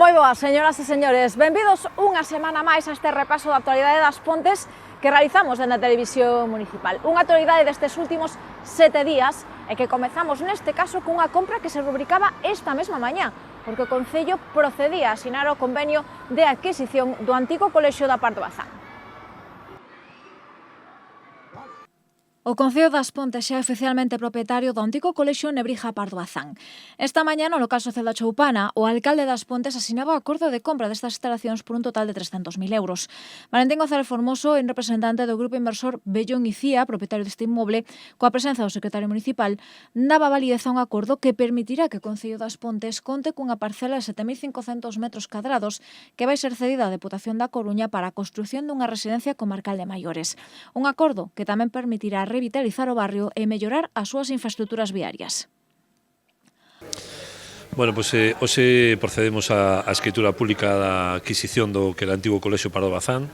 Moi boas, señoras e señores, benvidos unha semana máis a este repaso da actualidade das Pontes que realizamos na televisión municipal. Unha actualidade destes últimos 7 días e que comezamos neste caso cunha compra que se rubricaba esta mesma mañá, porque o Concello procedía a asinar o convenio de adquisición do antigo colexio da Pardo Bazán. O Concello das Pontes xa é oficialmente propietario do antigo colexio Nebrija Pardo Bazán. Esta mañá, no local social da Choupana, o alcalde das Pontes asinaba o acordo de compra destas instalacións por un total de 300.000 euros. Valentín González Formoso, en representante do grupo inversor Bellón Icía, propietario deste inmoble, coa presenza do secretario municipal, daba validez a un acordo que permitirá que o Concello das Pontes conte cunha parcela de 7.500 metros cadrados que vai ser cedida á Deputación da Coruña para a construción dunha residencia comarcal de maiores. Un acordo que tamén permitirá revitalizar o barrio e mellorar as súas infraestructuras viarias. Bueno, pois hoxe procedemos á escritura pública da adquisición do que era o antigo colexio Pardo Bazán,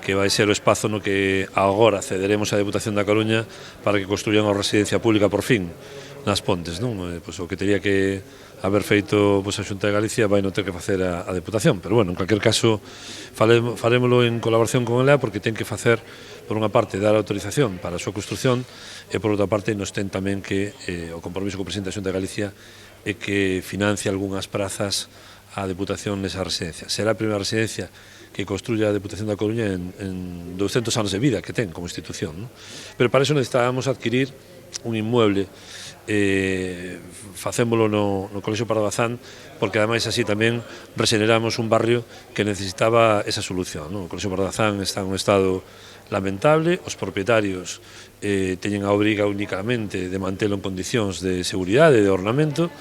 que vai ser o espazo no que agora cederemos á Deputación da Coruña para que construyan unha residencia pública por fin nas Pontes, non? Pois o que teria que haber feito a Xunta de Galicia vai non ter que facer a Deputación, pero bueno, en cualquier caso farémolo en colaboración con ela porque ten que facer, por unha parte, dar autorización para a súa construción e por outra parte nos ten tamén que o compromiso co presidente da Xunta de Galicia é que financie algunhas prazas á Deputación nesa residencia. Será a primeira residencia que construya a Deputación da Coruña en 200 anos de vida que ten como institución, non? Pero para iso necesitábamos adquirir un inmueble, facémolo no colexio Pardo Bazán, porque ademais así tamén rexeneramos un barrio que necesitaba esa solución, non? O colexio Pardo Bazán está en un estado lamentable, os propietarios teñen a obriga únicamente de mantelo en condicións de seguridade e de ornamento,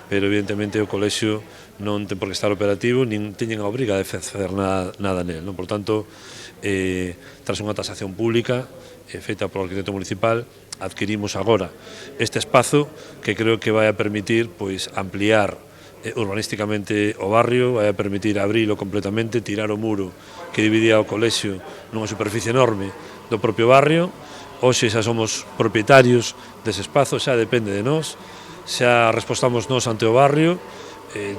pero evidentemente o colexio non ten por que estar operativo, nin teñen a obriga de facer nada nel, non? Por tanto, tras unha tasación pública feita polo arquitecto municipal, adquirimos agora este espazo que creo que vai a permitir pois ampliar urbanísticamente o barrio, vai a permitir abrilo completamente, tirar o muro que dividía o colexio nunha superficie enorme do propio barrio. Hoxe xa somos propietarios dese espazo, xa depende de nós, xa respostamos nós ante o barrio,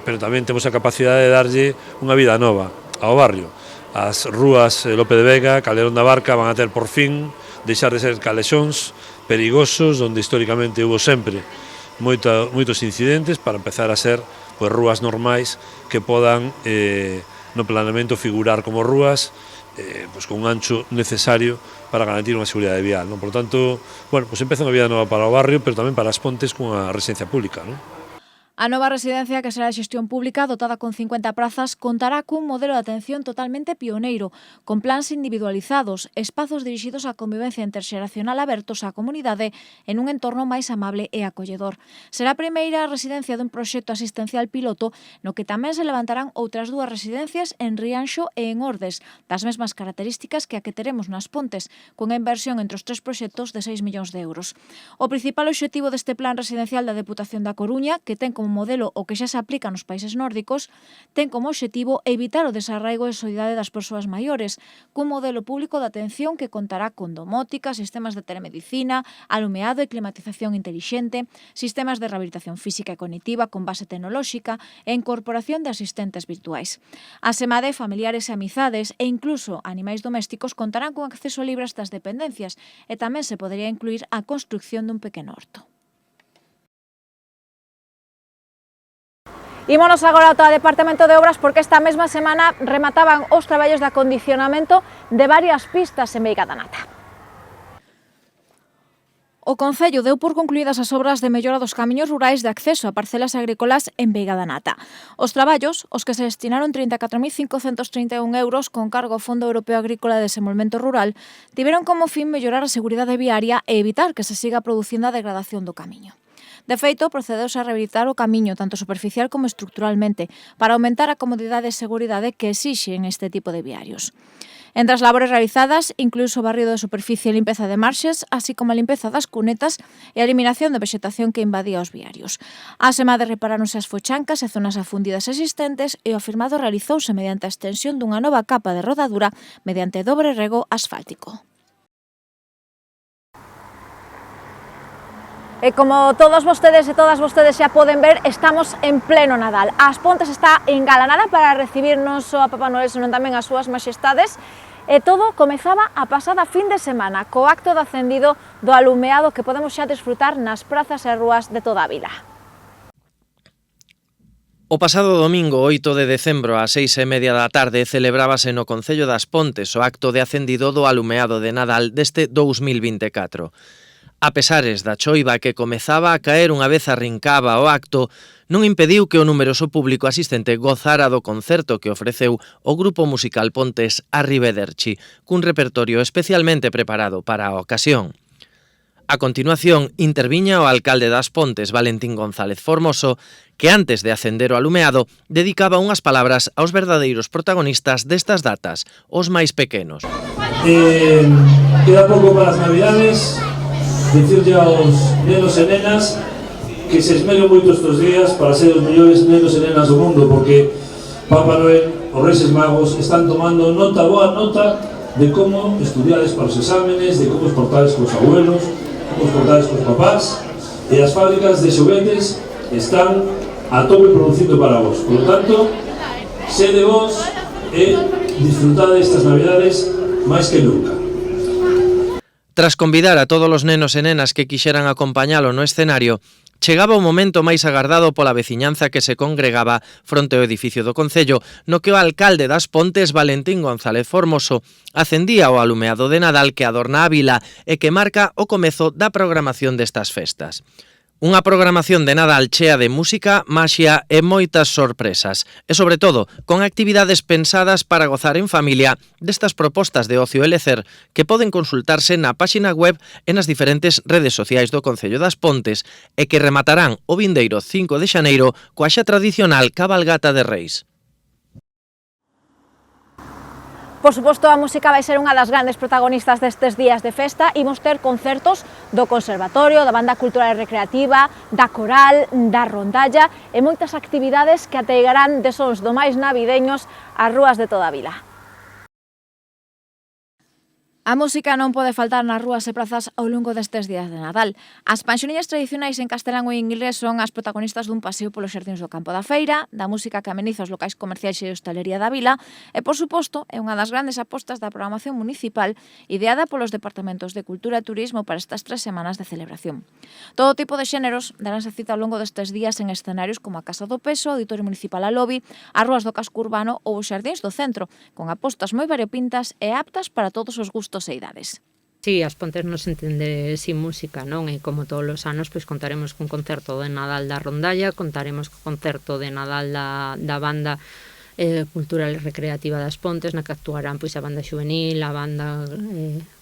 pero tamén temos a capacidade de darlle unha vida nova ao barrio. As rúas Lope de Vega, Calderón da Barca van a ter por fin deixar de ser calexóns perigosos, onde históricamente hubo sempre moitos incidentes, para empezar a ser pois rúas normais que podan no planeamento figurar como rúas pois con un ancho necesario para garantir unha seguridade vial, non? Por tanto, bueno, pois empeza unha vida nova para o barrio, pero tamén para as Pontes cunha residencia pública, non? A nova residencia, que será de xestión pública, dotada con 50 prazas, contará cun modelo de atención totalmente pioneiro, con plans individualizados, espazos dirixidos á convivencia interxeracional abertos á comunidade en un entorno máis amable e acolledor. Será a primeira residencia dun proxecto asistencial piloto no que tamén se levantarán outras dúas residencias en Rianxo e en Ordes, das mesmas características que a que teremos nas Pontes, cunha inversión entre os tres proxectos de 6 millóns de euros. O principal obxectivo deste plan residencial da Deputación da Coruña, que ten como modelo o que xa se aplica nos países nórdicos, ten como obxectivo evitar o desarraigo e soidade das persoas maiores, cun modelo público de atención que contará con domótica, sistemas de telemedicina, alumeado e climatización intelixente, sistemas de rehabilitación física e cognitiva con base tecnolóxica e incorporación de asistentes virtuais. A semade, familiares e amizades e incluso animais domésticos contarán con acceso libre a estas dependencias e tamén se podería incluir a construcción dun pequeno horto. Ímonos agora ao Departamento de Obras porque esta mesma semana remataban os traballos de acondicionamento de varias pistas en Veiga da Nata. O Concello deu por concluídas as obras de mellora dos camiños rurais de acceso a parcelas agrícolas en Veiga da Nata. Os traballos, os que se destinaron 34.531 euros con cargo ao Fondo Europeo Agrícola de Desenvolvemento Rural, tiveron como fin mellorar a seguridade viaria e evitar que se siga producindo a degradación do camiño. De feito, procedeuse a rehabilitar o camiño tanto superficial como estructuralmente para aumentar a comodidade e seguridade que exixen este tipo de viarios. Entre as labores realizadas, incluíu o barrio de superficie e limpeza de marxes, así como a limpeza das cunetas e a eliminación de vexetación que invadía os viarios. A semade reparáronse as fochancas e zonas afundidas existentes e o afirmado realizouse mediante a extensión dunha nova capa de rodadura mediante dobre rego asfáltico. E como todos vostedes e todas vostedes xa poden ver, estamos en pleno Nadal. As Pontes está engalanada para recibir non só a Papá Noel, senón tamén as súas majestades. E todo comezaba a pasada fin de semana, co acto de acendido do alumeado que podemos xa desfrutar nas prazas e rúas de toda a vila. O pasado domingo 8 de decembro ás 6:30 da tarde celebrábase no Concello das Pontes o acto de acendido do alumeado de Nadal deste 2024. A pesares da choiva que comezaba a caer unha vez arrincaba o acto, non impediu que o numeroso público asistente gozara do concerto que ofreceu o grupo musical Pontes Arrivederci, cun repertorio especialmente preparado para a ocasión. A continuación, interviña o alcalde das Pontes, Valentín González Formoso, que antes de acender o alumeado, dedicaba unhas palabras aos verdadeiros protagonistas destas datas, os máis pequenos. Queda pouco para as Navidades. Dicirlle aos nenos e nenas que se esmeren moito estes días para ser os mellores nenos e nenas do mundo, porque Papá Noel, os Reixes Magos, están tomando boa nota de como estudiades para os exámenes, de como os portades cos abuelos, como os portades cos papás, e as fábricas de xoguetes están a tope producindo para vos. Por lo tanto, sede vos e disfrutade estas Navidades máis que nunca. Tras convidar a todos os nenos e nenas que quixeran acompañalo no escenario, chegaba o momento máis agardado pola veciñanza que se congregaba fronte ao edificio do Concello, no que o alcalde das Pontes, Valentín González Formoso, acendía o alumeado de Nadal que adorna a vila e que marca o comezo da programación destas festas. Unha programación de Nadal chea de música, maxia e moitas sorpresas. E, sobre todo, con actividades pensadas para gozar en familia destas propostas de ocio e lecer que poden consultarse na páxina web e nas diferentes redes sociais do Concello das Pontes e que rematarán o vindeiro 5 de xaneiro coa xa tradicional cabalgata de Reis. Por suposto, a música vai ser unha das grandes protagonistas destes días de festa. Imos ter concertos do Conservatorio, da Banda Cultural e Recreativa, da Coral, da Rondalla e moitas actividades que ateigarán de sons do máis navideños as rúas de toda a vila. A música non pode faltar nas rúas e prazas ao longo destes días de Nadal. As panxoniñas tradicionais en castelán ou inglés son as protagonistas dun paseo polos xardíns do campo da feira, da música que ameniza os locais comerciais e hostalería da vila e, por suposto, é unha das grandes apostas da programación municipal ideada polos departamentos de Cultura e Turismo para estas 3 semanas de celebración. Todo tipo de xéneros daránse cita ao longo destes días en escenarios como a Casa do Peso, o Auditorio Municipal a Lobi, as rúas do casco urbano ou os xardíns do centro, con apostas moi variopintas e aptas para todos os gustos e idades. Sí, as Pontes nos entende sin música, non? E como todos os anos, pois contaremos cun concerto de Nadal da Rondalla, contaremos co concerto de Nadal da Banda Cultural e Recreativa das Pontes, na que actuarán pois a banda xuvenil, a banda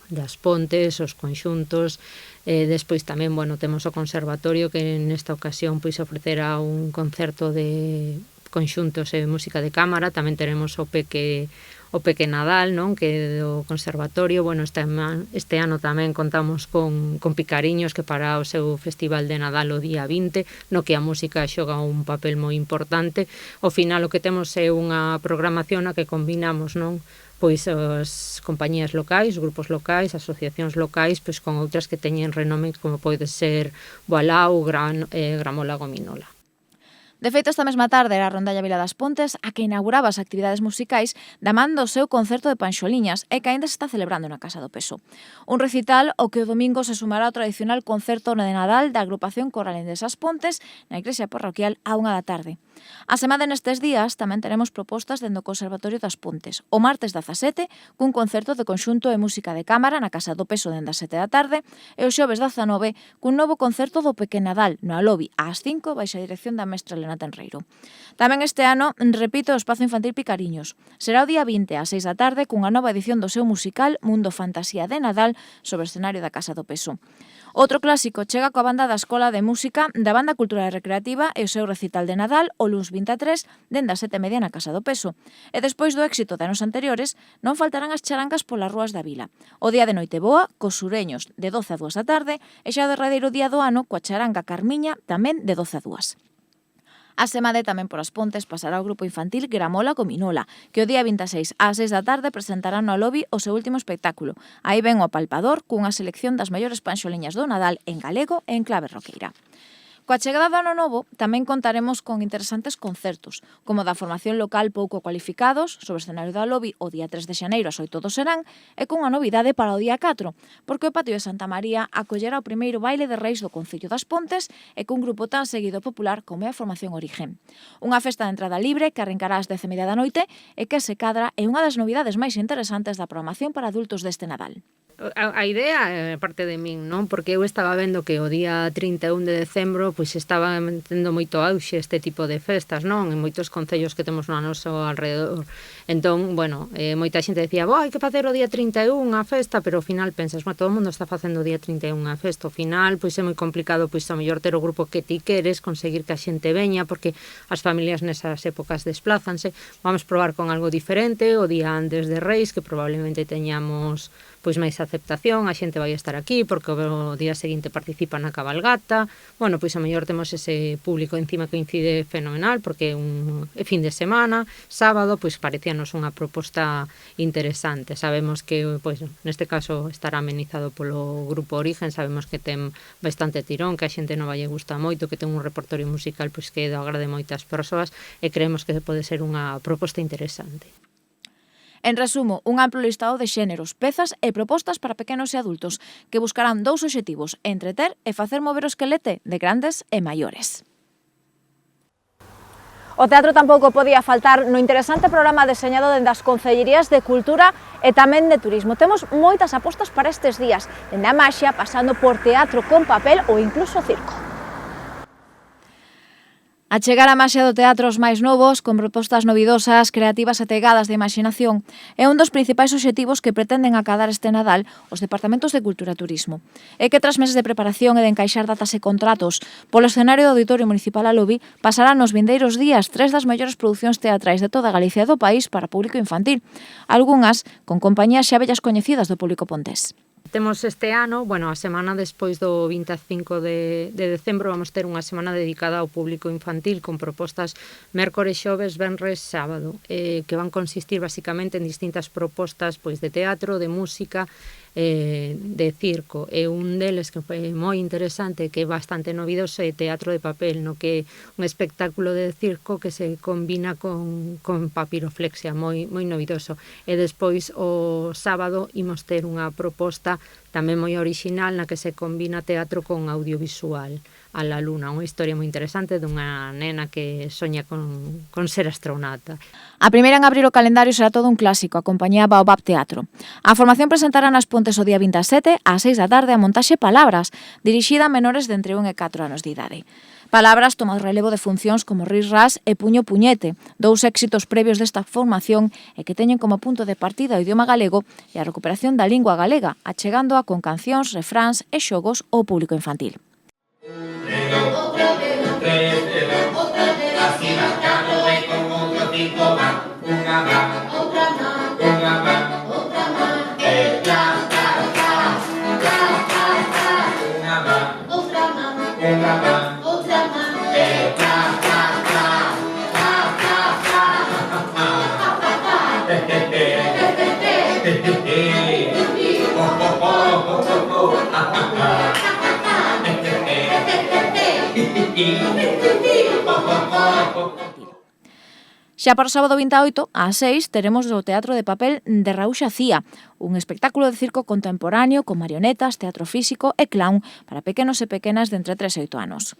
das Pontes, os conxuntos, despois tamén, bueno, temos o Conservatorio que nesta ocasión pois ofrecerá un concerto de conxuntos e música de cámara, tamén teremos o Peque Nadal, non? Que do Conservatorio, bueno, este ano tamén contamos con Picariños que para o seu festival de Nadal o día 20, no que a música xoga un papel moi importante. Ao final o que temos é unha programación na que combinamos, non? Pois as compañías locais, grupos locais, asociacións locais, pois con outras que teñen renome como pode ser Boalau, Gramola, Gominola. De feito, esta mesma tarde era a Rondalla Vila das Pontes a que inauguraba as actividades musicais da man do seu concerto de panxoliñas e que aínda se está celebrando na Casa do Peso. Un recital ao que o domingo se sumará o tradicional concerto de Nadal da agrupación Coralén desas Pontes na igrexa parroquial á 1 da tarde. A semana nestes días tamén teremos propostas dentro do Conservatorio das Pontes. O martes 17, cun concerto de conxunto e música de cámara na Casa do Peso dende as 7 da tarde e o xoves 19, cun novo concerto do Peque Nadal no Alobi ás 5 baixo a dirección da mestra Elena Tenreiro. Tamén este ano repite o espazo infantil Picariños. Será o día 20 ás 6 da tarde cunha nova edición do seu musical Mundo Fantasía de Nadal sobre o escenario da Casa do Peso. Outro clásico chega coa banda da Escola de Música da Banda Cultural e Recreativa e o seu recital de Nadal o luns 23 dende as 7:30 na Casa do Peso. E despois do éxito de anos anteriores non faltarán as charangas polas rúas da vila. O día de Noiteboa, cos sureños de 12 a 2 da tarde e xa o derradeiro día do ano coa charanga Carmiña tamén de 12 a 2. A semade tamén por As Pontes pasará o grupo infantil Gramola Gominola, que o día 26 ás 6 da tarde presentarán no lobby o seu último espectáculo. Aí ven o palpador cunha selección das mellores panxoliñas do Nadal en galego e en clave roqueira. Coa chegada do ano novo, tamén contaremos con interesantes concertos, como da formación local Pouco Cualificados, sobre o escenario da Lobby o día 3 de xaneiro ás 8 do Serán, e cunha novidade para o día 4, porque o Patio de Santa María acollerá o primeiro baile de reis do Concello das Pontes e cun grupo tan seguido e popular como é a formación Origen. Unha festa de entrada libre que arrancará ás 10:30 da noite e que se cadra é unha das novidades máis interesantes da programación para adultos deste Nadal. A idea é parte de min, non? Porque eu estaba vendo que o día 31 de decembro pois estaba tendo moito auxe este tipo de festas, non? En moitos concellos que temos no noso alrededor. Entón, bueno, moita xente decía, hai que facer o día 31 a festa, pero ao final pensas, todo o mundo está facendo o día 31 a festa. Ao final, pois é moi complicado, pois a mellor ter o grupo que ti queres, conseguir que a xente veña, porque as familias nesas épocas desplázanse. Vamos probar con algo diferente, o día antes de Reis, que probablemente teñamos pois máis aceptación, a xente vai estar aquí porque o día seguinte participa na cabalgata. Bueno, pois a mellor temos ese público encima que coincide fenomenal porque é un fin de semana, sábado, pois parecíanos unha proposta interesante. Sabemos que, pois, neste caso estará amenizado polo grupo Origen, sabemos que ten bastante tirón, que a xente non vai gusta moito, que ten un repertorio musical pois que do agrade moitas persoas e creemos que pode ser unha proposta interesante. En resumo, un amplo listado de xéneros, pezas e propostas para pequenos e adultos que buscarán dous obxectivos, entreter e facer mover o esquelete de grandes e maiores. O teatro tampouco podía faltar no interesante programa deseñado dende as Concellerías de Cultura e tamén de Turismo. Temos moitas apostas para estes días, dende a maxia, pasando por teatro con papel ou incluso circo. A chegar a maxia do teatro aos máis novos, con propostas novidosas, creativas e tegadas de imaginación, é un dos principais obxectivos que pretenden acadar este Nadal os Departamentos de Cultura e Turismo. É que tras meses de preparación e de encaixar datas e contratos, polo escenario do Auditorio Municipal Alobi pasarán nos vindeiros días 3 das mellores producións teatrais de toda Galicia e do país para público infantil, algunhas con compañías xa vellas coñecidas do público pontés. Temos este ano, a semana despois do 25 de decembro vamos ter unha semana dedicada ao público infantil con propostas mércores, xoves, venres, sábado, que van consistir basicamente en distintas propostas pois de teatro, de música, de circo, e un deles que foi moi interesante, que é bastante novidoso, é Teatro de Papel, no que é un espectáculo de circo que se combina con papiroflexia, moi novidoso. E despois o sábado imos ter unha proposta tamén moi original na que se combina teatro con audiovisual, A la Luna, unha historia moi interesante dunha nena que soña con ser astronauta. A primeira en abrir o calendario será todo un clásico, a compañía Baobab Teatro. A formación presentará nas Pontes o día 27 ás 6 da tarde a montaxe Palabras, dirixida a menores de entre 1 e 4 anos de idade. Palabras toma o relevo de funcións como Ris Ras e Puño Puñete, dous éxitos previos desta formación e que teñen como punto de partida o idioma galego e a recuperación da lingua galega, achegándoa con cancións, refráns e xogos ao público infantil. Así marcado y con otro tipo más, una más, otra más, una más, otra más, una más, otra más, una más, otra más, Xa para o sábado 28, ás 6, teremos o Teatro de Papel de Raúl Xacía, un espectáculo de circo contemporáneo con marionetas, teatro físico e clown para pequenos e pequenas de entre 3 e 8 anos.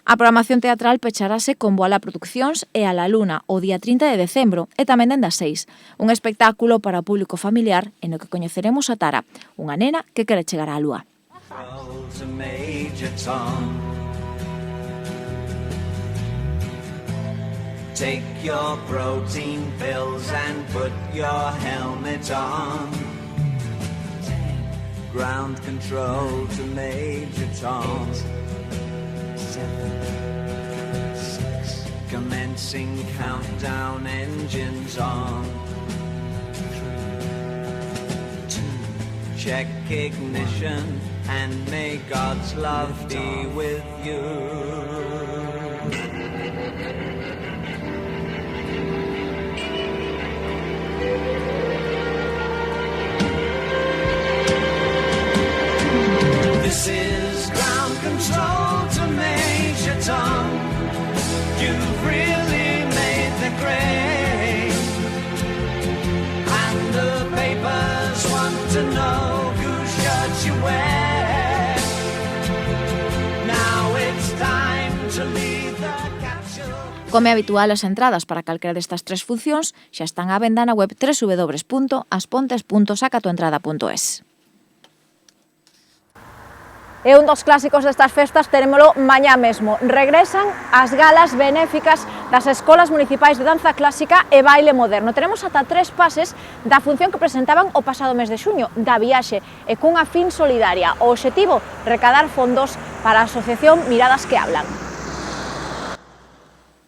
A programación teatral pecharase con Boala Produccións e A la Luna o día 30 de decembro e tamén dende as 6. Un espectáculo para o público familiar en o que coñeceremos a Tara, unha nena que quere chegar á lúa. Take your protein pills and put your helmet on. Ground control to Major Tom. 8, 7, 6. Commencing countdown, engines on. 3, 2. Check ignition and may God's love be with you. This is ground control to Major Tom. You've really made the grade, and the papers want to know whose shirt you wear. Now it's time to leave the capsule. Como é habitual, as entradas para calquera destas tres funcións xa están á venda na web www.aspontes.sacatoentrada.es. E un dos clásicos destas festas terémolo mañá mesmo. Regresan as galas benéficas das escolas municipais de danza clásica e baile moderno. Teremos ata 3 pases da función que presentaban o pasado mes de xuño, da viaxe, e cunha fin solidaria. O obxectivo, recadar fondos para a asociación Miradas que Hablan.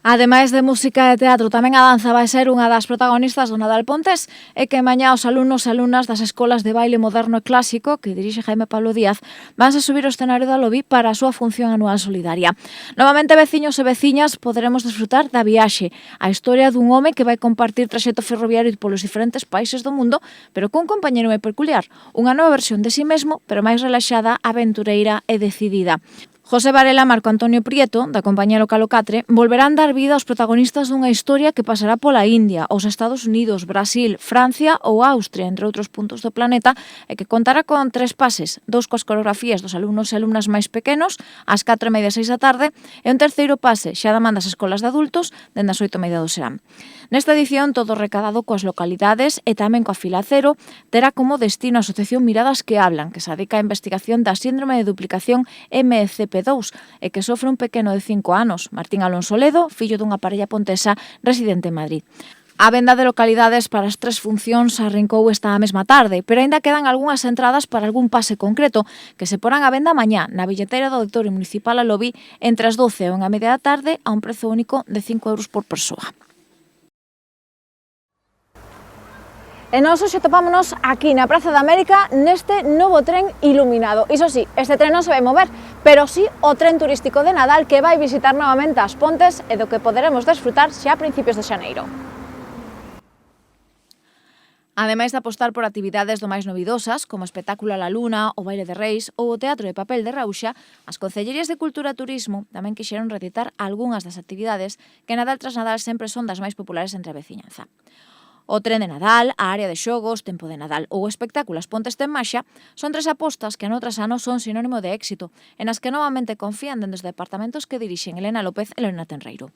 Ademais de música e teatro, tamén a danza vai ser unha das protagonistas do Nadal Pontes e que mañá os alumnos e alumnas das escolas de baile moderno e clásico que dirixe Jaime Pablo Díaz van a subir ao escenario da Lobi para a súa función anual solidaria. Novamente, veciños e veciñas, poderemos desfrutar da viaxe, a historia dun home que vai compartir traxecto ferroviario polos diferentes países do mundo, pero cun compañeiro moi peculiar, unha nova versión de si mesmo, pero máis relaxada, aventureira e decidida. José Varela e Marco Antonio Prieto, da compañía local O Catre, volverán dar vida aos protagonistas dunha historia que pasará pola India, os Estados Unidos, Brasil, Francia ou Austria, entre outros puntos do planeta, e que contará con 3 pases, 2 coas coreografías dos alumnos e alumnas máis pequenos, ás 4:30 e 6 da tarde, e un terceiro pase xa da man das escolas de adultos, dende as 8:30 do serán. Nesta edición, todo recadado coas localidades e tamén coa fila cero, terá como destino a Asociación Miradas que Hablan, que se dedica á investigación da síndrome de duplicación MCP2 e que sofre un pequeno de 5 anos, Martín Alonso Ledo, fillo dunha parella pontesa residente en Madrid. A venda de localidades para as 3 funcións arrancou esta mesma tarde, pero aínda quedan algunhas entradas para algún pase concreto que se porán a venda mañá na billeteira do Auditorio Municipal a Lobi entre as 12 e 1:30 da tarde a un prezo único de 5 euros por persoa. E nós hoxe topámonos aquí na Praza da América neste novo tren iluminado. Iso sí, este tren non se vai mover, pero sí o tren turístico de Nadal que vai visitar novamente as Pontes e do que poderemos desfrutar xa a principios de xaneiro. Ademais de apostar por actividades do máis novidosas, como o espectáculo a la Luna, o baile de Reis ou o teatro de papel de Rauxa, as Concellerías de Cultura e Turismo tamén quixeron reeditar algunhas das actividades que Nadal tras Nadal sempre son das máis populares entre a veciñanza. O tren de Nadal, a área de xogos, tempo de Nadal ou o espectáculo As Pontes ten Maxia son 3 apostas que noutros anos son sinónimo de éxito e nas que novamente confían dende os departamentos que dirixen Elena López e Lorena Tenreiro.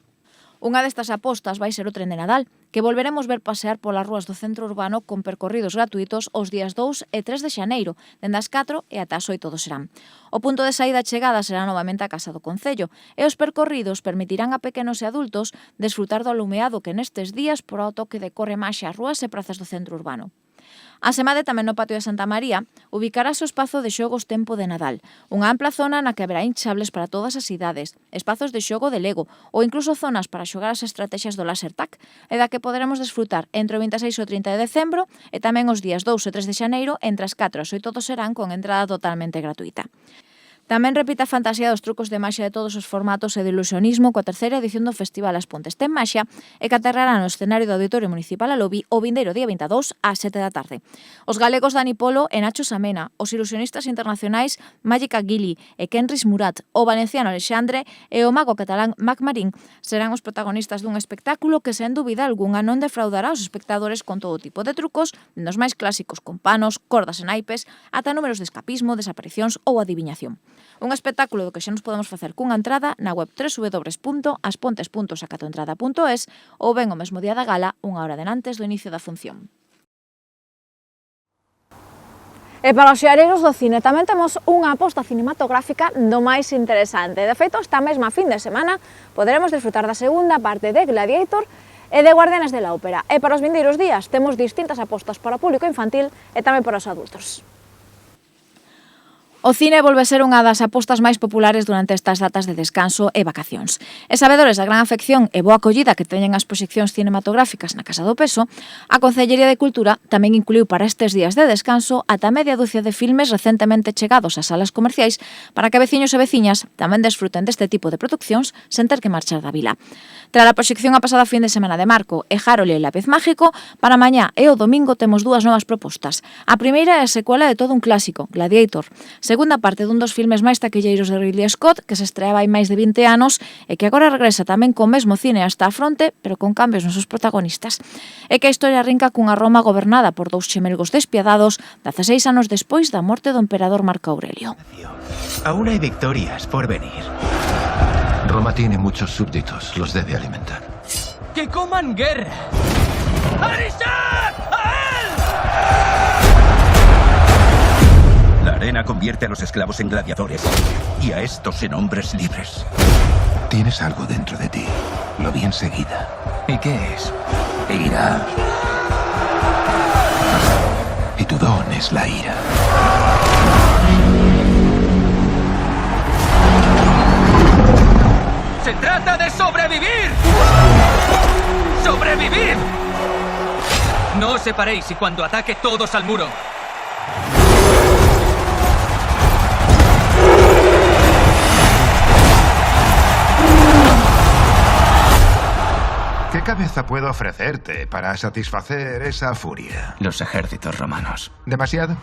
Unha destas apostas vai ser o tren de Nadal, que volveremos ver pasear polas rúas do centro urbano con percorridos gratuitos os días 2 e 3 de xaneiro, dende as 4 e ata as 8 do serán. O punto de saída e chegada será novamente a Casa do Concello, e os percorridos permitirán a pequenos e adultos desfrutar do alumeado que nestes días por ao toque decorre Maxia as rúas e prazas do centro urbano. Asemade, tamén no patio de Santa María, ubicarase o espazo de xogos Tempo de Nadal, unha ampla zona na que haberá hinchables para todas as idades, espazos de xogo de Lego ou incluso zonas para xogar as estrategias do láser tag, e da que poderemos desfrutar entre o 26 e o 30 de decembro e tamén os días 2 e 3 de xaneiro entre as 4 e as 8 do serán con entrada totalmente gratuita. Tamén repite a fantasía dos trucos de maxia de todos os formatos e de ilusionismo coa terceira edición do Festival As Pontes ten Maxia e que aterrará no escenario do Auditorio Municipal a Lobi o vindeiro día 22 ás 7 da tarde. Os galegos Dani Polo e Nacho Samena, os ilusionistas internacionais Mágica Gili e Kenris Murat, o valenciano Alexandre e o mago catalán Mac Marín serán os protagonistas dun espectáculo que, sen dúbida algunha, non defraudará os espectadores con todo tipo de trucos, dende os máis clásicos con panos, cordas e naipes, ata números de escapismo, desaparicións ou adiviñación. Un espectáculo do que xa nos podemos facer cunha entrada na web www.aspontes.sacatoentrada.es ou ben o mesmo día da gala, unha hora antes do inicio da función. E para os xeareiros do cine tamén temos unha aposta cinematográfica do máis interesante. De feito, esta mesma fin de semana poderemos disfrutar da segunda parte de Gladiator e de Guardianes de la Ópera. E para os vindeiros días temos distintas apostas para o público infantil e tamén para os adultos. O cine volve a ser unha das apostas máis populares durante estas datas de descanso e vacacións. E sabedores da gran afección e boa acollida que teñen as proxeccións cinematográficas na Casa do Peso, a Concellería de Cultura tamén incluiu para estes días de descanso ata media dúcia de filmes recentemente chegados ás salas comerciais para que veciños e veciñas tamén desfruten deste tipo de producións sen ter que marchar da vila. Tras a proxección a pasada fin de semana de Marco e Harold e el Lápiz Mágico, para mañá e o domingo temos dúas novas propostas. A primeira é a secuela de todo un clásico, Gladiator, segunda parte dun dos filmes máis taquilleiros de Ridley Scott, que se estreaba hai máis de 20 anos e que agora regresa tamén co mesmo cine hasta a fronte, pero con cambios nos seus protagonistas. É que a historia arrinca cunha Roma gobernada por dous xemelgos despiadados 16 anos despois da morte do emperador Marco Aurelio. Aún hay victorias por venir. Roma tiene muchos súbditos, los debe alimentar. ¡Que coman guerra! ¡Aristad! ¡A él! La arena convierte a los esclavos en gladiadores y a estos en hombres libres. Tienes algo dentro de ti. Lo vi enseguida. ¿Y qué es? Ira. Y tu don es la ira. ¡Se trata de sobrevivir! ¡Sobrevivir! No os separéis y cuando ataque todos al muro. ¿Qué cabeza puedo ofrecerte para satisfacer esa furia? Los ejércitos romanos. ¿Demasiado?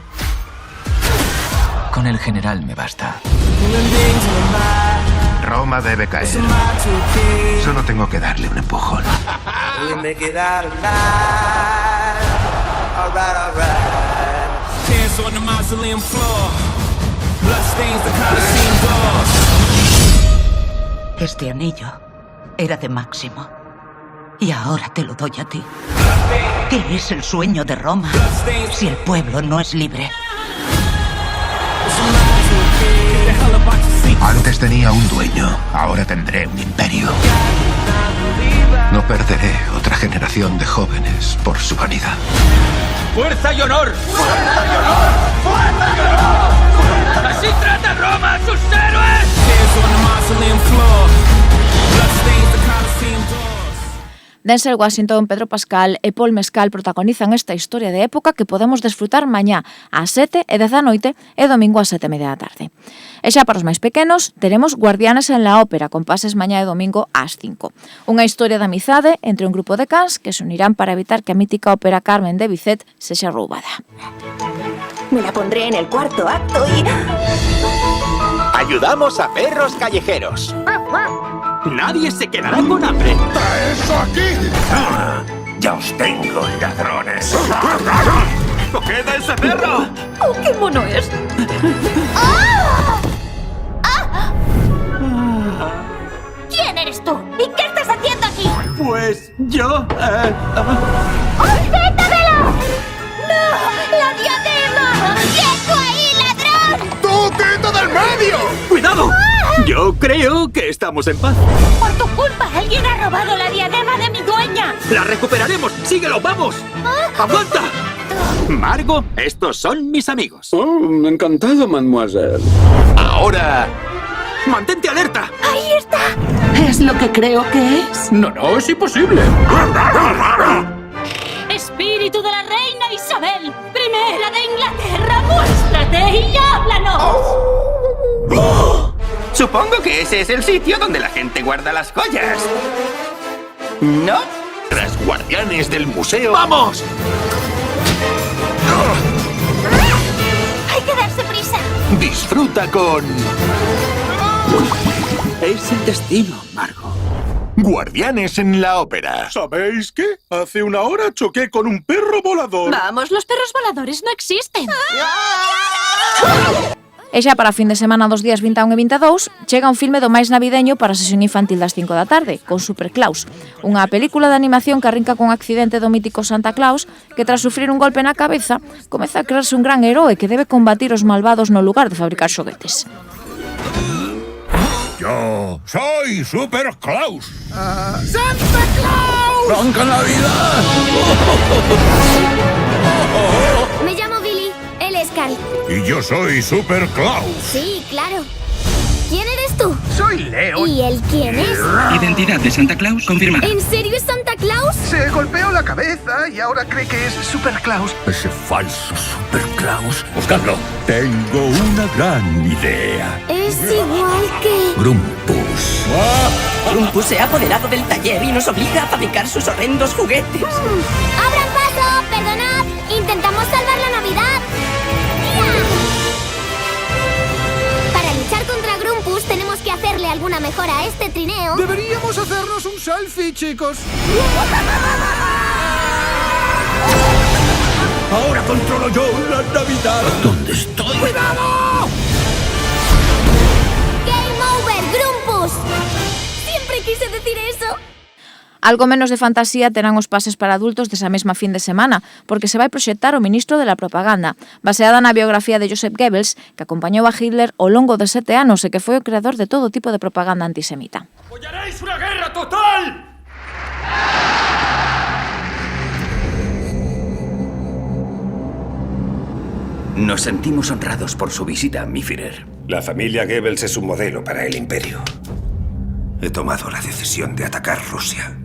Con el general me basta. Roma debe caer. Solo tengo que darle un empujón. Este anillo era de Máximo. Y ahora te lo doy a ti. ¿Qué es el sueño de Roma si el pueblo no es libre? Antes tenía un dueño, ahora tendré un imperio. No perderé otra generación de jóvenes por su vanidad. ¡Fuerza y honor! ¡Fuerza y honor! ¡Fuerza y honor! ¡Así trata Roma a sus héroes! Denzel Washington, Pedro Pascal e Paul Mescal protagonizan esta historia de época que podemos desfrutar mañá ás 7:10 da noite e domingo ás 7:30 da tarde. E xa para os máis pequenos, teremos Guardianes en la Ópera, con pases mañá e domingo ás 5. Unha historia de amizade entre un grupo de cans que se unirán para evitar que a mítica ópera Carmen de Bizet sexa roubada. Me la pondré en el cuarto acto y... Ayudamos a perros callejeros. Nadie se quedará con hambre. ¡Eso aquí! Ya os tengo, ladrones. ¡Coged a ese perro! ¡Oh, qué mono es! ¿Quién eres tú? ¿Y qué estás haciendo aquí? Pues yo... ¡Suéltamelo! ¡No! ¡La diadema! ¡Quieto ahí, ladrón! ¡Tú, quita del medio! ¡Cuidado! Yo creo que estamos en paz. Por tu culpa, alguien ha robado la diadema de mi dueña. ¡La recuperaremos! ¡Síguelo, vamos! ¡Aguanta! Margo, estos son mis amigos. Oh, encantado, mademoiselle. Ahora... ¡mantente alerta! ¡Ahí está! ¿Es lo que creo que es? No, es imposible. Espíritu de la reina Isabel, primera de Inglaterra, muéstrate y háblanos. Supongo que ese es el sitio donde la gente guarda las joyas. ¿No? Tras guardianes del museo... ¡Vamos! Hay que darse prisa. Disfruta con... Es el destino, Margo. Guardianes en la Ópera. ¿Sabéis qué? Hace una hora choqué con un perro volador. Vamos, los perros voladores no existen. E xa para a fin de semana dos días 21 e 22 chega un filme do máis navideño para a sesión infantil das 5 da tarde, con Super Claus, unha película de animación que arrinca con accidente do mítico Santa Claus que tras sufrir un golpe na cabeza comeza a crearse un gran heroe que debe combatir os malvados no lugar de fabricar xoguetes. Yo soy Super Claus. ¡Santa Claus! ¡Blanca Navidad! Me llamo Billy, él es Cal. Y yo soy Super Claus. Sí, claro. ¿Quién eres tú? Soy Leo. ¿Y él quién es? Identidad de Santa Claus confirmada. ¿En serio es Santa Claus? Se golpeó la cabeza y ahora cree que es Super Claus. Ese falso Super Claus. Buscadlo. Tengo una gran idea. Es igual que... Grumpus. Grumpus se ha apoderado del taller y nos obliga a fabricar sus horrendos juguetes. ¡Abran paso! ¡Perdonad! ¡Intentamos salvar la Navidad! ¡Mira! Para luchar contra Grumpus tenemos que hacerle alguna mejora a este trineo. Deberíamos hacernos un selfie, chicos. Ahora controlo yo la Navidad. ¿Dónde estoy? ¡Cuidado! ¡Game over, Grumpus! Siempre quise decir eso. Algo menos de fantasía terán os pases para adultos desa mesma fin de semana, porque se vai proxectar o ministro de la propaganda, baseada na biografía de Joseph Goebbels, que acompañou a Hitler ao longo de 7 anos e que foi o creador de todo tipo de propaganda antisemita. ¡Apoyaréis una guerra total! Nos sentimos honrados por su visita, mi Führer. La familia Goebbels es un modelo para el imperio. He tomado la decisión de atacar Rusia.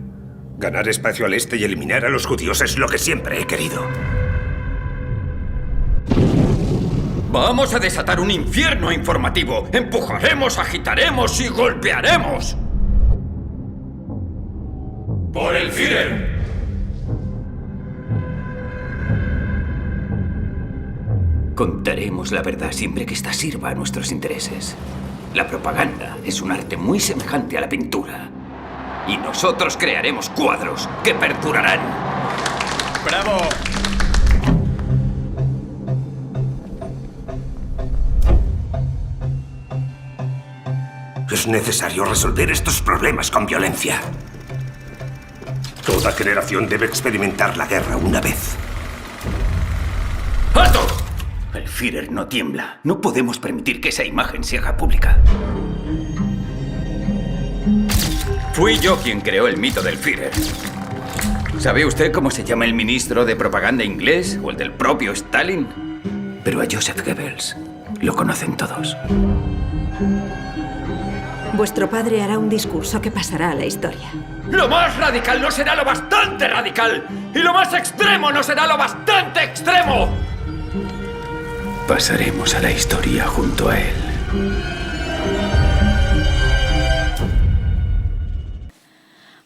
Ganar espacio al este y eliminar a los judíos es lo que siempre he querido. Vamos a desatar un infierno informativo. Empujaremos, agitaremos y golpearemos. ¡Por el Führer! Contaremos la verdad siempre que esta sirva a nuestros intereses. La propaganda es un arte muy semejante a la pintura. Y nosotros crearemos cuadros que perdurarán. ¡Bravo! Es necesario resolver estos problemas con violencia. Toda generación debe experimentar la guerra una vez. ¡Alto! El Führer no tiembla. No podemos permitir que esa imagen se haga pública. Fui yo quien creó el mito del Führer. ¿Sabe usted cómo se llama el ministro de propaganda inglés o el del propio Stalin? Pero a Joseph Goebbels lo conocen todos. Vuestro padre hará un discurso que pasará a la historia. Lo más radical no será lo bastante radical. Y lo más extremo no será lo bastante extremo. Pasaremos a la historia junto a él.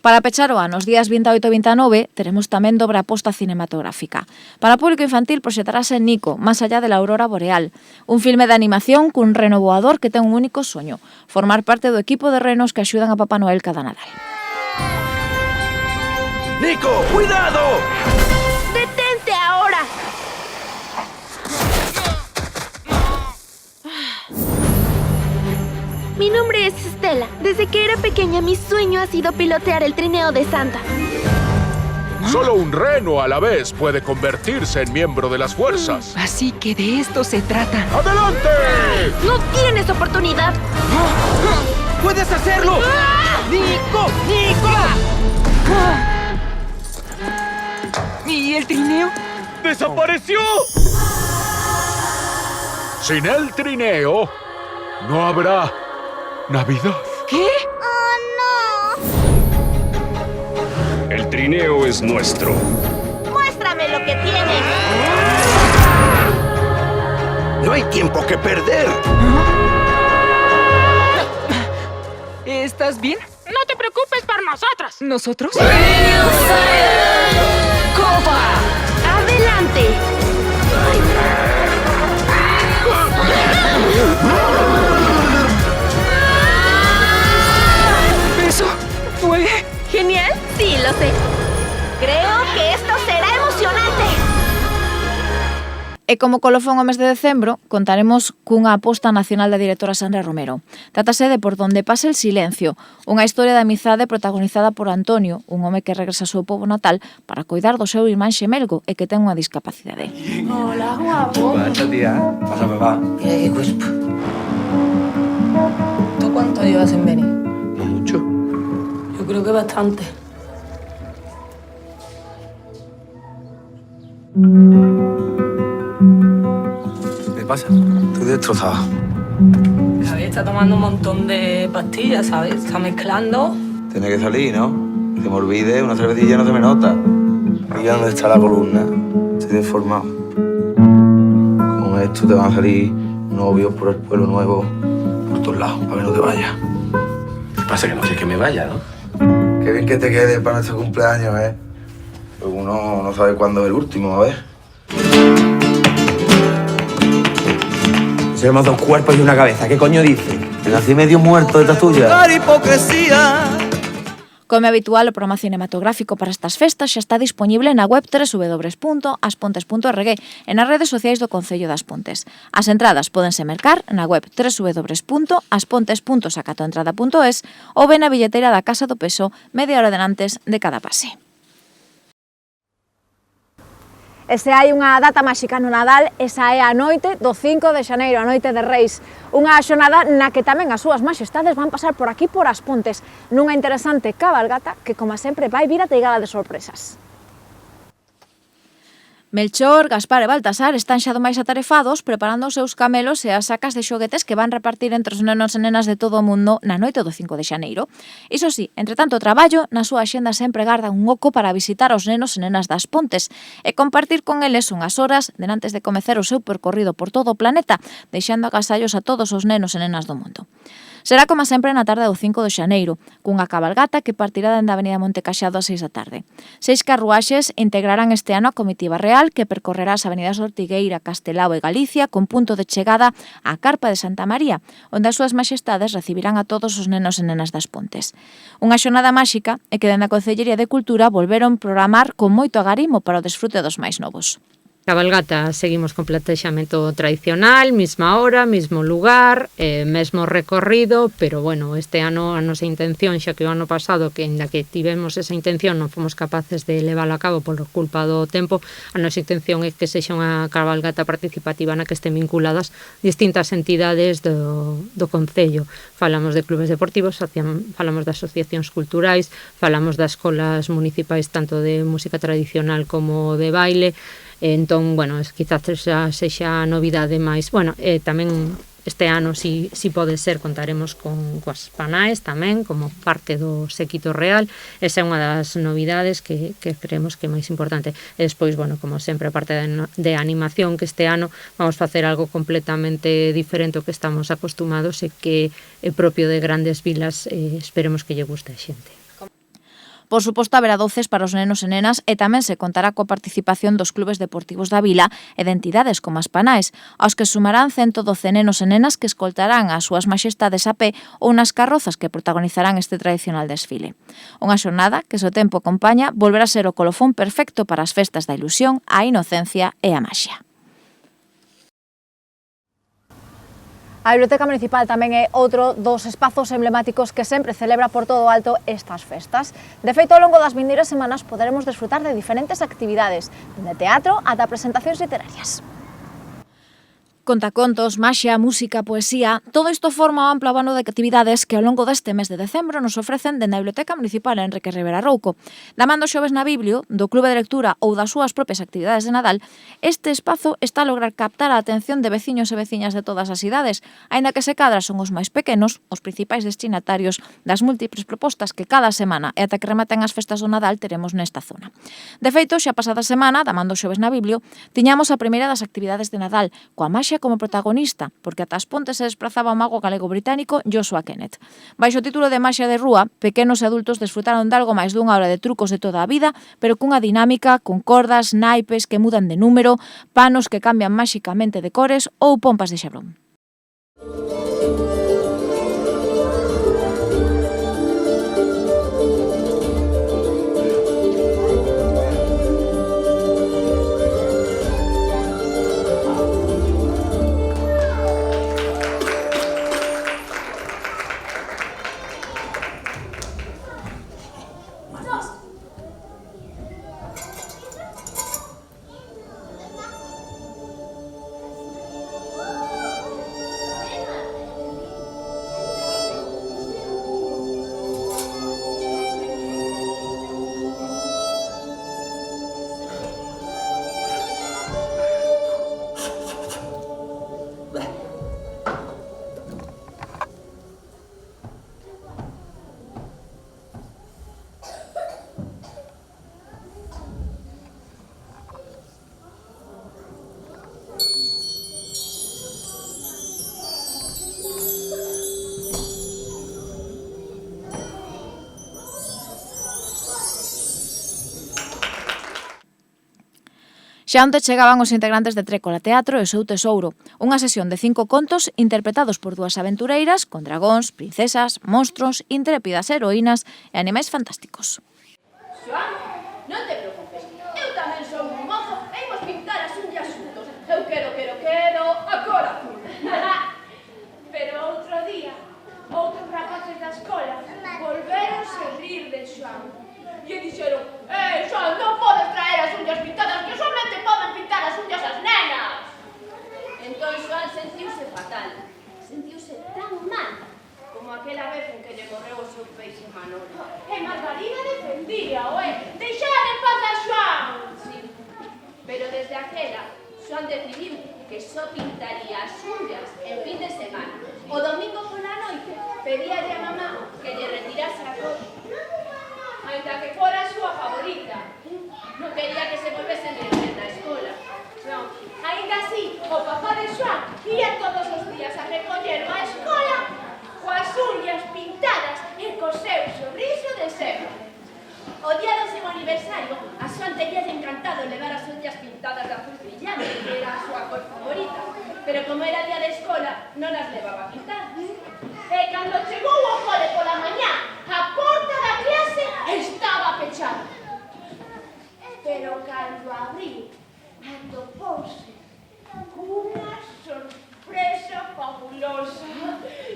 Para pechar o ano, os días 28 e 29, teremos tamén dobra aposta cinematográfica. Para o público infantil proxetarase Nico, Más allá de la aurora boreal, un filme de animación cun reno voador que ten un único soño, formar parte do equipo de renos que axudan a Papá Noel cada Nadal. ¡Nico, cuidado! ¡Detente ahora! Mi nombre es Stella. Desde que era pequeña, mi sueño ha sido pilotear el trineo de Santa. Solo un reno a la vez puede convertirse en miembro de las fuerzas. Así que de esto se trata. ¡Adelante! ¡No tienes oportunidad! ¡Puedes hacerlo! ¡Nico! ¡Nico! ¿Y el trineo? ¡Desapareció! Sin el trineo, no habrá Navidad. ¿Qué? ¡Oh, El trineo es nuestro. no! ¡Muéstrame lo que tienes! No hay tiempo que perder. ¿Estás bien? No te preocupes por nosotros. ¿Nosotros? ¡Coba! ¡Adelante! ¿Eso fue ¿Genial? Sí, lo sé. Creo que esto será emocionante. E como colofón o mes de decembro, contaremos cunha aposta nacional da directora Sandra Romero. Trátase de Por donde pase el silencio, unha historia de amizade protagonizada por Antonio, un home que regresa ao seu pobo natal para coidar do seu irmán xemelgo e que ten unha discapacidade. Hola, guapo. Pasa, tía. Pasa, papá. Mira qué cuerpo. ¿Tú cuánto llevas en Beni? No mucho. Yo creo que bastante. ¿Qué pasa? Estoy destrozado. Javi está tomando un montón de pastillas, ¿sabes? Está mezclando. Tiene que salir, ¿no? Que se me olvide, una cervecilla no se me nota. Mira dónde está la columna. Estoy deformado. Con esto te van a salir novios por el pueblo nuevo, por todos lados, para que no te vayas. ¿Qué pasa? Que no quieres que me vaya, ¿no? Qué bien que te quedes para nuestro cumpleaños, ¿eh? Pero uno no sabe cuándo es el último, a ver. Somos dos cuerpos y una cabeza. ¿Qué coño dices? ¿Me nací medio muerto de esta tuya? ¡Hipocresía! Como é habitual, o programa cinematográfico para estas festas xa está disponible na web www.aspontes.org e nas redes sociais do Concello das Pontes. As entradas pódense mercar na web www.aspontes.sacatoentrada.es ou ben na billeteira da Casa do Peso media hora antes de cada pase. E se hai unha data máxica no Nadal, esa é a noite do 5 de xaneiro, a noite de Reis. Unha xornada na que tamén as súas maxestades van pasar por aquí por As Pontes, nunha interesante cabalgata que, como sempre, vai vir ateigada de sorpresas. Melchor, Gaspar e Baltasar están xa do máis atarefados preparando os seus camelos e as sacas de xoguetes que van repartir entre os nenos e nenas de todo o mundo na noite do 5 de xaneiro. Iso sí, entre tanto traballo, na súa axenda sempre garda un oco para visitar os nenos e nenas das Pontes e compartir con eles unhas horas denantes de comecer o seu percorrido por todo o planeta, deixando agasallos a todos os nenos e nenas do mundo. Será como sempre na tarde do 5 de xaneiro, cunha cabalgata que partirá dende a Avenida Monte Caxado ás 6 da tarde. 6 carruaxes integrarán este ano a comitiva real que percorrerá as avenidas Ortigueira, Castelao e Galicia con punto de chegada á Carpa de Santa María, onde as súas maxestades recibirán a todos os nenos e nenas das Pontes. Unha xornada máxica e que dende a Concellería de Cultura volveron programar con moito agarimo para o desfrute dos máis novos. Cabalgata seguimos con plantexamento tradicional, mesma hora, mesmo lugar, mesmo recorrido, pero bueno, este ano a nosa intención, xa que o ano pasado, que ainda que tivemos esa intención non fomos capaces de leválo a cabo por culpa do tempo, a nosa intención é que sexa unha cabalgata participativa na que estén vinculadas distintas entidades do Concello. Falamos de clubes deportivos, falamos de asociacións culturais, falamos das escolas municipais tanto de música tradicional como de baile. Entón, bueno, quizás sexa a novidade máis. Bueno, tamén este ano, si pode ser, contaremos coas panaes tamén, como parte do séquito real. Esa é unha das novidades que creemos que é máis importante. E despois, bueno, como sempre, a parte de animación, que este ano vamos facer algo completamente diferente ao que estamos acostumados e que é propio de grandes vilas, esperemos que lle guste a xente. Por suposto, haberá doces para os nenos e nenas e tamén se contará coa participación dos clubes deportivos da vila e de entidades como as Panaes, aos que sumarán 112 nenos e nenas que escoltarán as súas maxestades a pé ou nas carrozas que protagonizarán este tradicional desfile. Unha xornada que, se o tempo acompaña, volverá a ser o colofón perfecto para as festas da ilusión, a inocencia e a maxia. A Biblioteca Municipal tamén é outro dos espazos emblemáticos que sempre celebra por todo o alto estas festas. De feito, ao longo das vindeiras semanas poderemos desfrutar de diferentes actividades, dende teatro ata presentacións literarias. Contacontos, maxia, música, poesía, todo isto forma o amplo abano de actividades que ao longo deste mes de decembro nos ofrecen dende a Biblioteca Municipal Enrique Rivera Rouco. Da man dos xoves na Biblio, do Clube de Lectura ou das súas propias actividades de Nadal, este espazo está a lograr captar a atención de veciños e veciñas de todas as idades, aínda que se cadra son os máis pequenos, os principais destinatarios das múltiples propostas que cada semana e ata que rematen as festas do Nadal teremos nesta zona. De feito, xa pasada semana, da man dos xoves na Biblio, tiñamos a primeira das actividades de Nadal, coa maxia como protagonista, porque ata As Pontes se desplazaba o mago galego-británico Joshua Kenneth. Baixo o título de Maxia de Rúa, pequenos e adultos desfrutaron de algo máis dunha hora de trucos de toda a vida, pero cunha dinámica, con cordas, naipes que mudan de número, panos que cambian máxicamente de cores ou pompas de xabrón. Xa onte chegaban os integrantes de Trécola Teatro e o seu tesouro, unha sesión de 5 contos interpretados por 2 aventureiras con dragóns, princesas, monstros, intrépidas heroínas e animais fantásticos. Xoan, non te preocupes, eu tamén son un mozo e imos pintar as unhas juntos. Eu quero a cor azul. Pero outro día, outros rapaces da escola volveronse rir de Xoan. E dixeron, Xoan, non podes traer as unhas pintadas, que somente poden pintar as unhas as nenas. Entón Xoan sentiuse fatal, sentiuse tan mal como aquela vez en que lle morreu o seu peixe Manolo. E Margarida defendía, deixar en paz a Xoan. Sí. Pero desde aquela, Xoan decidiu que só pintaría as unhas en fin de semana. O domingo pola noite pedíalle a mamá que lle retirase a cor, ainda que fora a súa favorita. Non quería que se volvese nervios na escola. Non. Ainda así, o papá de Xoan ia todos os días a recoller a escola coas unhas pintadas e co seu sorriso de sempre. O día do seu aniversario, a Xoan teña encantado levar as unhas pintadas de azul brillante, que era a súa cor favorita, pero como era día de escola, non as levaba a pintar. E cando chegou ao cole pola mañá, a porta da clase estaba pechada. Pero cando abriu, atopouse cunha sorpresa fabulosa.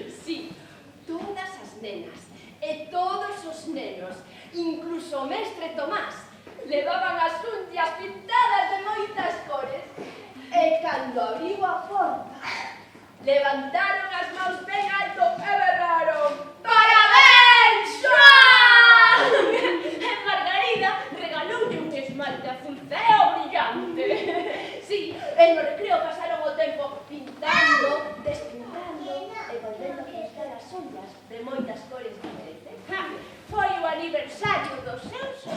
Sí, todas as nenas e todos os nenos, incluso o mestre Tomás, levaban as unhas pintadas de moitas cores. E cando abriu a porta, levantaron as mãos ben alto e berraron: Parabéns, Xoan! E Margarida regaloulle un esmalte azul ceo brillante. Sí, en no recreo pasaron o tempo pintando, despintando e volvendo a pintar as unhas de moitas cores diferentes. Foi o aniversario dos seus.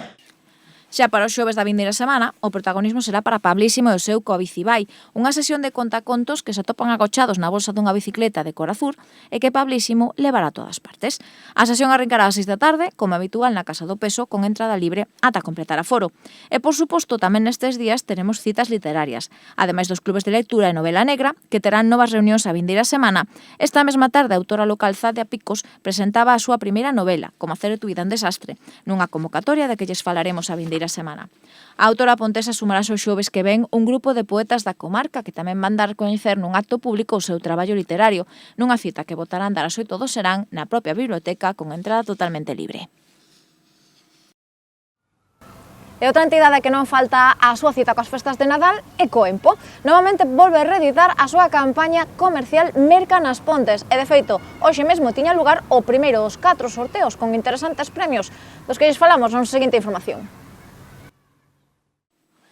Xa para o xoves da vindeira semana, o protagonismo será para Pablísimo e o seu coa Bicibai, unha sesión de contacontos que se atopan agochados na bolsa dunha bicicleta de cor azul e que Pablísimo levará a todas partes. A sesión arrancará ás 6 da tarde, como habitual na Casa do Peso, con entrada libre ata completar aforo. E, por suposto, tamén nestes días teremos citas literarias, ademais dos clubes de lectura e novela negra, que terán novas reunións a vindeira semana. Esta mesma tarde, a autora local Zadia Picos presentaba a súa primeira novela, Como hacer de tu vida un desastre, nunha convocatoria de que lles falaremos a vindeira semana. A autora pontesa sumará o xoves que ven un grupo de poetas da comarca que tamén van dar a coñecer nun acto público o seu traballo literario, nunha cita que botarán dar as 8 do serán na propia biblioteca con entrada totalmente libre. E outra entidade que non falta a súa cita coas festas de Nadal é Coempo. Novamente volve a reeditar a súa campaña comercial Merca nas Pontes. E, de feito, hoxe mesmo tiña lugar o primeiro dos 4 sorteos con interesantes premios dos que lles falamos na seguinte información.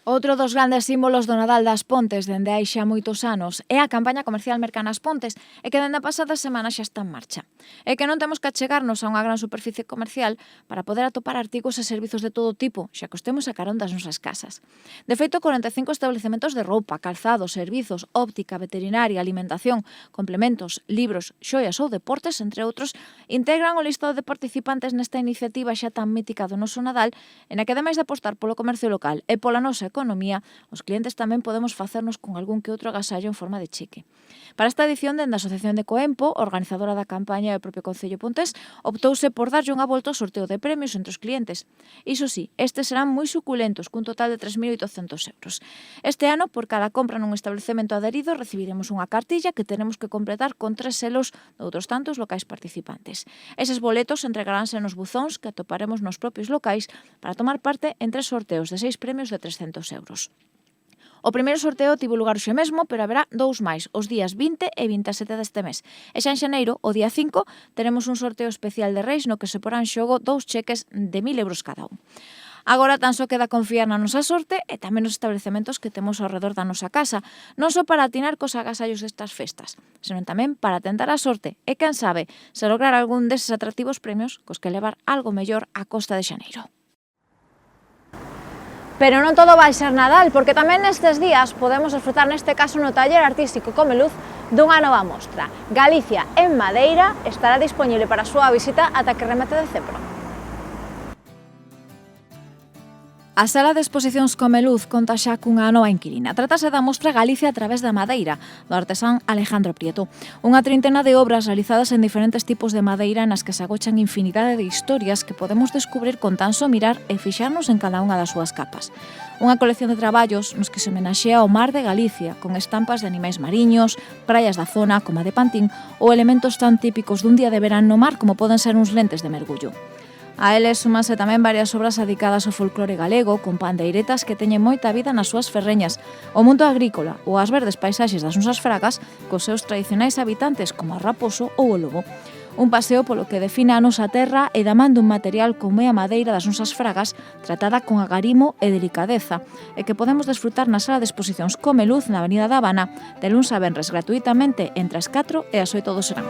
Outro dos grandes símbolos do Nadal das Pontes dende hai xa moitos anos é a campaña comercial Merca nas Pontes e que dende a pasada semana xa está en marcha. É que non temos que achegarnos a unha gran superficie comercial para poder atopar artigos e servizos de todo tipo, xa que os temos a carón das nosas casas. De feito, 45 establecementos de roupa, calzados, servizos, óptica, veterinaria, alimentación, complementos, libros, xoias ou deportes, entre outros, integran o listado de participantes nesta iniciativa xa tan mítica do noso Nadal, en a que ademais de apostar polo comercio local e pola nosa economía, os clientes tamén podemos facernos con algún que outro agasallo en forma de cheque. Para esta edición, dende a Asociación de Coempo, organizadora da campaña e o propio Concello Pontés, optouse por darlle unha volta ao sorteo de premios entre os clientes. Iso sí, estes serán moi suculentos, cun total de 3.800 euros. Este ano, por cada compra nun establecemento adherido, recibiremos unha cartilla que teremos que completar con 3 selos de outros tantos locais participantes. Eses boletos entregaránse nos buzóns que atoparemos nos propios locais para tomar parte en 3 sorteos de 6 premios de 300 euros. O primeiro sorteo tivo lugar hoxe mesmo, pero haberá 2 máis, os días 20 e 27 deste mes. E xa en xaneiro, o día 5, teremos un sorteo especial de Reis no que se porán en xogo 2 cheques de 1.000 euros cada un. Agora tan só queda confiar na nosa sorte e tamén nos establecementos que temos ao redor da nosa casa, non só para atinar cos agasallos destas festas, senón tamén para tentar a sorte e, quen sabe, se lograr algún deses atractivos premios cos que levar algo mellor a costa de xaneiro. Pero non todo vai ser Nadal, porque tamén nestes días podemos disfrutar neste caso no taller artístico Comeluz dunha nova mostra. Galicia en Madeira estará disponible para a súa visita ata que remate decembro. A sala de exposicións Comeluz conta xa cunha nova inquilina. Trátase da mostra Galicia a través da madeira, do artesán Alejandro Prieto. Unha trintena de obras realizadas en diferentes tipos de madeira nas que se agochan infinidade de historias que podemos descubrir con tan só mirar e fixarnos en cada unha das súas capas. Unha colección de traballos nos que se homenaxea o mar de Galicia, con estampas de animais mariños, praias da zona, como a de Pantín, ou elementos tan típicos dun día de verán no mar como poden ser uns lentes de mergullo. A eles súmanse tamén varias obras dedicadas ao folclore galego, con pandeiretas que teñen moita vida nas súas ferreñas, o mundo agrícola ou as verdes paisaxes das nosas fragas, cos seus tradicionais habitantes como o raposo ou o lobo. Un paseo polo que define a nosa terra e da man dun material como é a madeira das nosas fragas, tratada con agarimo e delicadeza, e que podemos desfrutar na sala de exposicións Comeluz na Avenida da Habana, de luns a venres gratuitamente entre as 4 e as 8 do serán.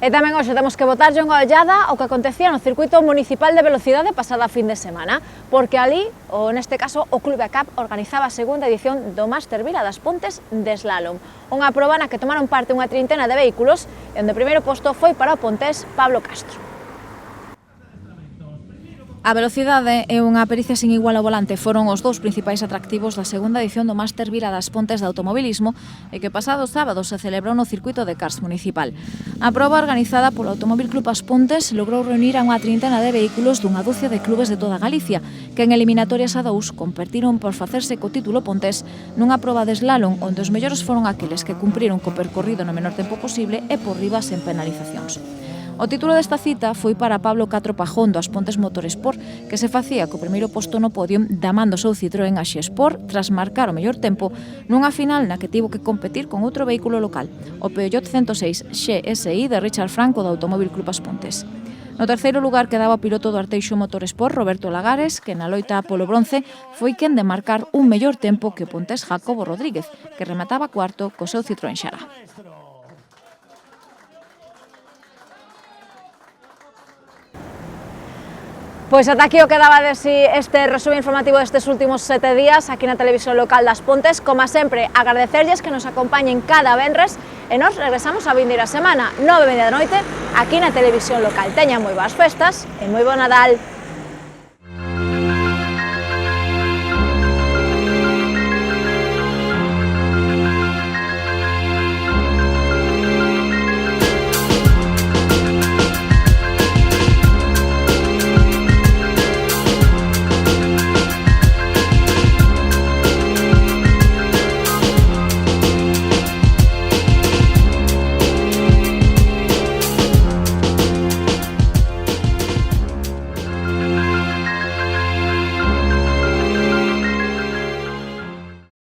E tamén hoxe temos que botarlle unha ollada ao que acontecía no circuito municipal de velocidade pasada fin de semana, porque ali, ou neste caso, o Club ACAP organizaba a segunda edición do Máster Vila das Pontes de Slalom, unha proba na que tomaron parte unha trintena de vehículos e onde o primeiro posto foi para o pontés Pablo Castro. A velocidade e unha pericia sin igual ao volante foron os dous principais atractivos da segunda edición do Máster Vila das Pontes de Automobilismo e que pasado sábado se celebrou no circuito de Cars municipal. A proba organizada polo Automóvil Club As Pontes logrou reunir a unha trintena de vehículos dunha dúcia de clubes de toda Galicia que en eliminatorias a dous competiron por facerse co título pontés nunha proba de slalom onde os mellores foron aqueles que cumpriron co percorrido no menor tempo posible e por riba sen penalizacións. O título desta cita foi para Pablo Catro Pajón do Aspontes Motorsport, que se facía co primeiro posto no podio damando o seu Citroën a Sport tras marcar o mellor tempo nunha final na que tivo que competir con outro vehículo local, o Peugeot 106 GSI de Richard Franco do Automóvil Club Aspontes. No terceiro lugar quedaba o piloto do Arteixo Motorsport, Roberto Lagares, que na loita polo bronce foi quen de marcar un mellor tempo que o pontés Jacobo Rodríguez, que remataba cuarto co seu Citroën Xara. Pois ata aquí o que daba de si este resumen informativo destes últimos 7 días aquí na televisión local das Pontes. Como sempre, agradecerlles que nos acompañen cada venres e nos regresamos a vindeira semana, 9:30 da noite, aquí na televisión local. Teñan moi boas festas e moi bo Nadal.